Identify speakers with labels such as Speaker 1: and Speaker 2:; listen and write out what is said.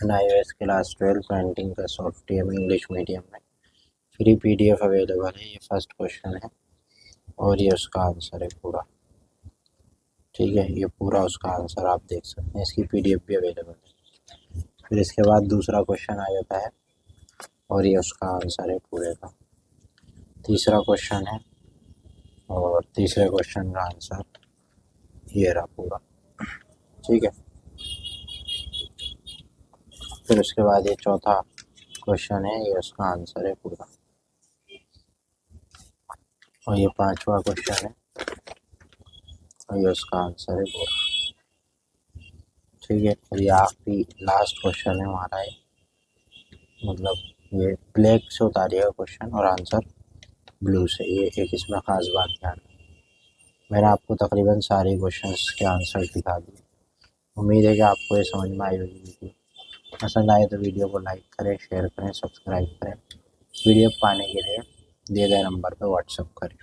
Speaker 1: iOS class 12 painting का software English medium में free PDF available है। ये फर्स्ट क्वेश्चन है और ये उसका आंसर है पूरा। ठीक है, ये पूरा उसका आंसर आप देख सकते हैं, इसकी PDF भी अवेलेबल है। फिर इसके बाद दूसरा क्वेश्चन आ जाता है और ये उसका आंसर है पूरे का। तीसरा क्वेश्चन है और तीसरे क्वेश्चन का आंसर ये रहा पूरा। ठीक है, फिर उसके बाद ये चौथा क्वेश्चन है, ये उसका आंसर है पूरा। और ये पांचवा क्वेश्चन है और ये उसका आंसर है पूरा। ठीक है, और ये आखिरी लास्ट क्वेश्चन है हमारा है, मतलब ये ब्लैक से उतारिएगा क्वेश्चन और आंसर ब्लू से। ये एक इसमें ख़ास बात ध्यान है, मैंने आपको तकरीबन सारे क्वेश्चंस के आंसर दिखा दिए। उम्मीद है कि आपको ये समझ में आई होगी वीडियो। पसंद आए तो वीडियो को लाइक करें, शेयर करें, सब्सक्राइब करें। वीडियो पाने के लिए दिए गए नंबर पर व्हाट्सएप करें।